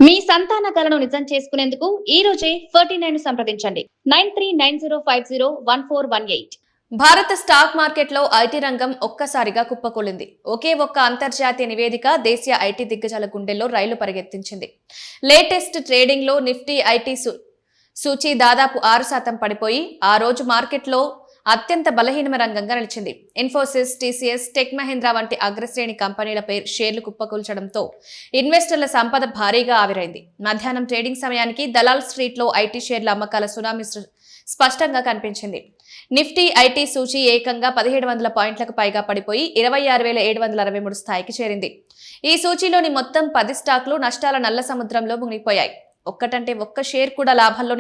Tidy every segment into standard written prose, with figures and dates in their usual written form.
మీ సంతాన కలను నిజం చేసుకునేందుకు ఈ రోజే 49 సంప్రదించండి 9390501418. భారత స్టాక్ మార్కెట్లో ఐటీ రంగం ఒక్కసారిగా కుప్పకూలింది. ఒకే ఒక్క అంతర్జాతీయ నివేదిక దేశీయ ఐటీ దిగ్గజాల గుండెల్లో రైలు పరిగెత్తించింది. లేటెస్ట్ ట్రేడింగ్ లో నిఫ్టీ ఐటీ సూచీ దాదాపు 6% పడిపోయి ఆ రోజు మార్కెట్లో అత్యంత బలహీన రంగంగా నిలిచింది. ఇన్ఫోసిస్, టీసీఎస్, టెక్ మహీంద్రా వంటి అగ్రశ్రేణి కంపెనీలపై షేర్లు కుప్పకూల్చడంతో ఇన్వెస్టర్ల సంపద భారీగా ఆవిరైంది. మధ్యాహ్నం ట్రేడింగ్ సమయానికి దలాల్ స్ట్రీట్ లో ఐటీ షేర్ల అమ్మకాల సునామీ స్పష్టంగా కనిపించింది. నిఫ్టీ ఐటీ సూచీ ఏకంగా 1700 పాయింట్లకు పైగా పడిపోయి 26,763 స్థాయికి చేరింది. ఈ సూచీలోని మొత్తం 10 స్టాక్లు నష్టాల నల్ల సముద్రంలో మునిగిపోయాయి. ఒక్కటంటే ఒక్క షేర్ కూడా లాభాల్లో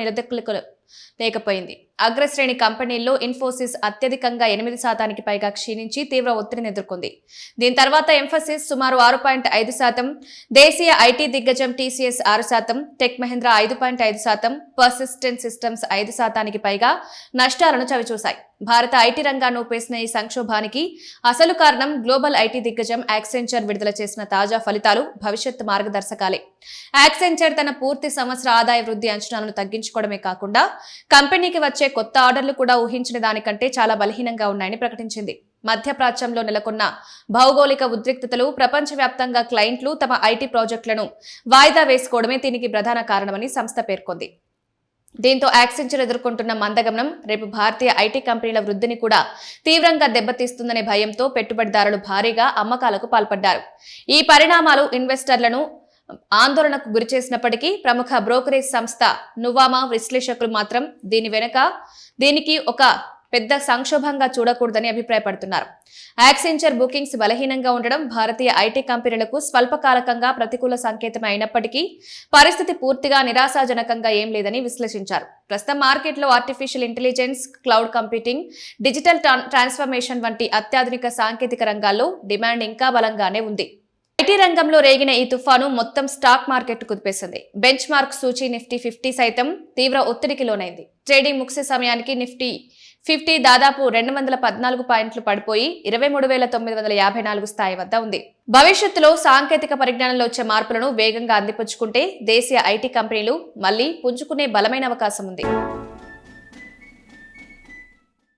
లేకపోయింది. అగ్రశ్రేణి కంపెనీల్లో ఇన్ఫోసిస్ అత్యధికంగా 8% పైగా క్షీణించి తీవ్ర ఒత్తిడిని ఎదుర్కొంది. దీని తర్వాత ఎంఫసిస్ సుమారు 6.5%, దేశీయ ఐటీ దిగ్గజం TCS 6%, tech Mahindra 5.5%, persistent systems 5% పైగా నష్టాలను చవిచూశాయి. భారత ఐటీ రంగాన్ని ఊపేసిన ఈ సంక్షోభానికి అసలు కారణం గ్లోబల్ ఐటీ దిగ్గజం యాక్సెంచర్ విడుదల చేసిన తాజా ఫలితాలు, భవిష్యత్ మార్గదర్శకాలే. యాక్సెంచర్ తన పూర్తి సంవత్సర ఆదాయ వృద్ధి అంచనాలను తగ్గించుకోవడమే కాకుండా కంపెనీకి వచ్చే కొత్త ఆర్డర్లు కూడా ఊహించిన దానికంటే చాలా బలహీనంగా ఉన్నాయని ప్రకటించింది. మధ్యప్రాచ్యంలో నెలకొన్న భౌగోళిక ఉద్రిక్తతలు, ప్రపంచవ్యాప్తంగా క్లయింట్లు తమ ఐటీ ప్రాజెక్టులను వాయిదా వేసుకోవడమే దీనికి ప్రధాన కారణమని సంస్థ పేర్కొంది. దీంతో యాక్సెంచర్ ఎదుర్కొంటున్న మందగమనం రేపు భారతీయ ఐటీ కంపెనీల వృద్ధిని కూడా తీవ్రంగా దెబ్బతీస్తుందనే భయంతో పెట్టుబడిదారులు భారీగా అమ్మకాలకు పాల్పడ్డారు. ఈ పరిణామాలు ఇన్వెస్టర్లను ఆందోళనకు గురిచేసినప్పటికీ ప్రముఖ బ్రోకరేజ్ సంస్థ నువామా విశ్లేషకులు మాత్రం దీనికి ఒక పెద్ద సంక్షోభంగా చూడకూడదని అభిప్రాయపడుతున్నారు. యాక్సెంచర్ బుకింగ్స్ బలహీనంగా ఉండడం భారతీయ ఐటీ కంపెనీలకు స్వల్పకాలకంగా ప్రతికూల సంకేతం అయినప్పటికీ పరిస్థితి పూర్తిగా నిరాశాజనకంగా ఏం లేదని విశ్లేషించారు. ప్రస్తుతం మార్కెట్లో artificial intelligence, cloud computing, digital transformation వంటి అత్యాధునిక సాంకేతిక రంగాల్లో డిమాండ్ ఇంకా బలంగానే ఉంది. ఐటీ రంగంలో రేగిన ఈ తుఫాను మొత్తం స్టాక్ మార్కెట్ కుదిపేసింది. బెంచ్ మార్క్ సూచీ నిఫ్టీ 50 సైతం తీవ్ర ఒత్తిడికి లోనైంది. ట్రేడింగ్ ముగిసే సమయానికి నిఫ్టీ 50 దాదాపు 214 పాయింట్లు పడిపోయి 23,954 స్థాయి వద్ద ఉంది. భవిష్యత్తులో సాంకేతిక పరిజ్ఞానంలో వచ్చే మార్పులను వేగంగా అందిపుచ్చుకుంటే దేశీయ ఐటీ కంపెనీలు మళ్లీ పుంజుకునే బలమైన అవకాశం ఉంది.